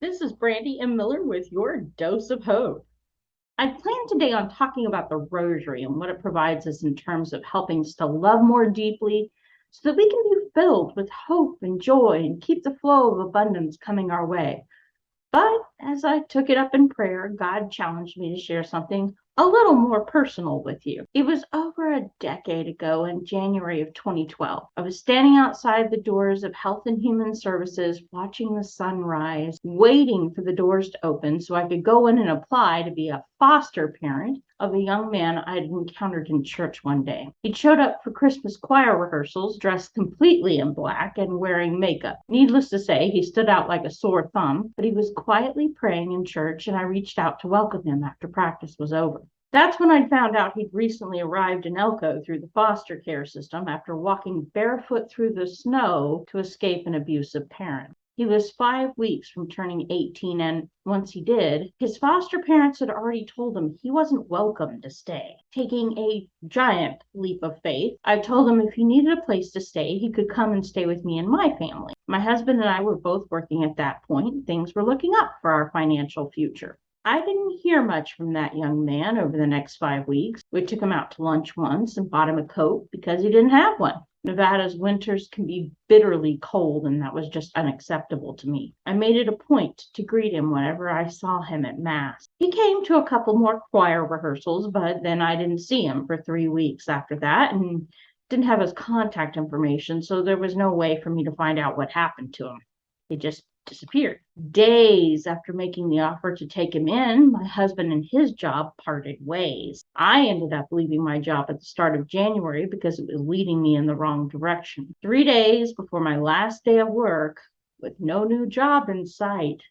This is Brandy M. Miller with your dose of hope. I plan today on talking about the rosary and what it provides us in terms of helping us to love more deeply so that we can be filled with hope and joy and keep the flow of abundance coming our way. But as I took it up in prayer, God challenged me to share something a little more personal with you. It was over a decade ago in January of 2012. I was standing outside the doors of Health and Human Services, watching the sun rise, waiting for the doors to open so I could go in and apply to be a foster parent of a young man I had encountered in church one day. He showed up for Christmas choir rehearsals dressed completely in black and wearing makeup. Needless to say, he stood out like a sore thumb, but he was quietly praying in church, and I reached out to welcome him after practice was over. That's when I found out he'd recently arrived in Elko through the foster care system after walking barefoot through the snow to escape an abusive parent. He was 5 weeks from turning 18, and once he did, his foster parents had already told him he wasn't welcome to stay. Taking a giant leap of faith, I told him if he needed a place to stay, he could come and stay with me and my family. My husband and I were both working at that point. Things were looking up for our financial future. I didn't hear much from that young man over the next 5 weeks. We took him out to lunch once and bought him a coat because he didn't have one. Nevada's winters can be bitterly cold, and that was just unacceptable to me. I made it a point to greet him whenever I saw him at Mass. He came to a couple more choir rehearsals, but then I didn't see him for 3 weeks after that and didn't have his contact information, so there was no way for me to find out what happened to him. He just disappeared. Days after making the offer to take him in, my husband and his job parted ways. I ended up leaving my job at the start of January because it was leading me in the wrong direction. 3 days before my last day of work, with no new job in sight,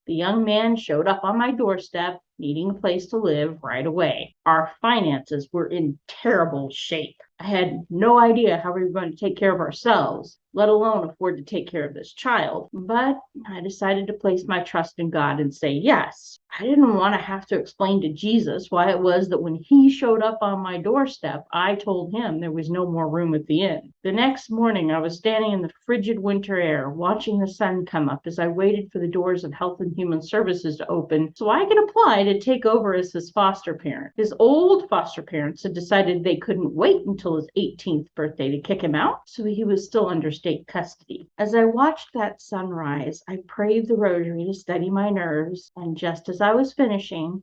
the young man showed up on my doorstep, needing a place to live right away. Our finances were in terrible shape. I had no idea how we were going to take care of ourselves, let alone afford to take care of this child. But I decided to place my trust in God and say yes. I didn't want to have to explain to Jesus why it was that when he showed up on my doorstep, I told him there was no more room at the inn. The next morning, I was standing in the frigid winter air, watching the sun come up as I waited for the doors of Health and Human Services to open so I could apply to take over as his foster parent. His old foster parents had decided they couldn't wait until his 18th birthday to kick him out, so he was still under state custody. As I watched that sunrise, I prayed the rosary to steady my nerves, and just as I was finishing,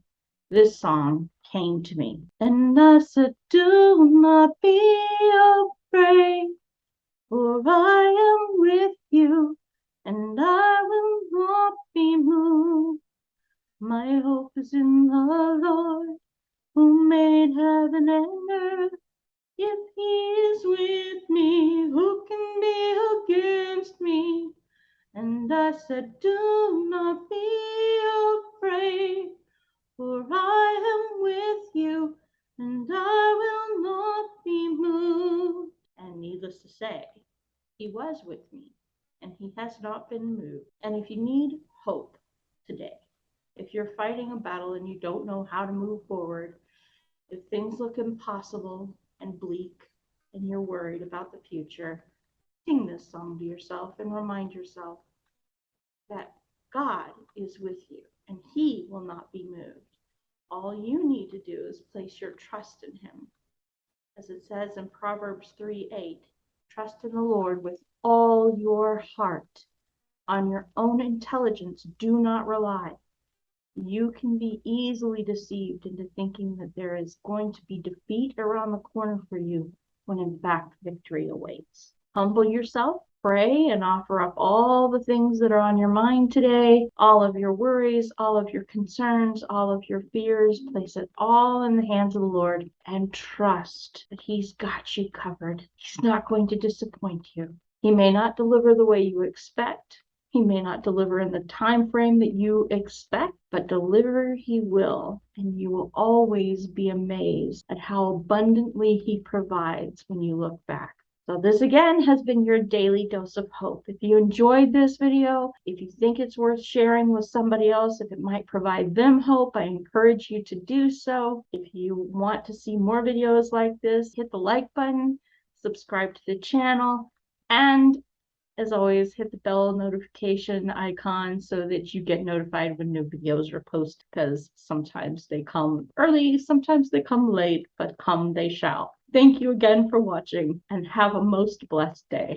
this song came to me. And I said, do not be afraid, for I am with you, and I will not be moved. My hope is in the Lord, who made heaven and earth. If he is with me, who can be against me? And I said, do not be afraid, for I am with you, and I will not be moved. And needless to say, he was with me, and he has not been moved. And if you need hope today, if you're fighting a battle and you don't know how to move forward, if things look impossible and bleak and you're worried about the future, sing this song to yourself and remind yourself that God is with you and he will not be moved. All you need to do is place your trust in him. As it says in Proverbs 3:8, trust in the Lord with all your heart. On your own intelligence, do not rely. You can be easily deceived into thinking that there is going to be defeat around the corner for you when in fact victory awaits. Humble yourself, pray, and offer up all the things that are on your mind today, all of your worries, all of your concerns, all of your fears. Place it all in the hands of the Lord and trust that he's got you covered. He's not going to disappoint you. He may not deliver the way you expect. He may not deliver in the time frame that you expect, but deliver he will, and you will always be amazed at how abundantly he provides when you look back. So this again has been your daily dose of hope. If you enjoyed this video, if you think it's worth sharing with somebody else, if it might provide them hope, I encourage you to do so. If you want to see more videos like this, hit the like button, subscribe to the channel, and As always, hit the bell notification icon so that you get notified when new videos are posted, because sometimes they come early, sometimes they come late, but come they shall. Thank you again for watching and have a most blessed day.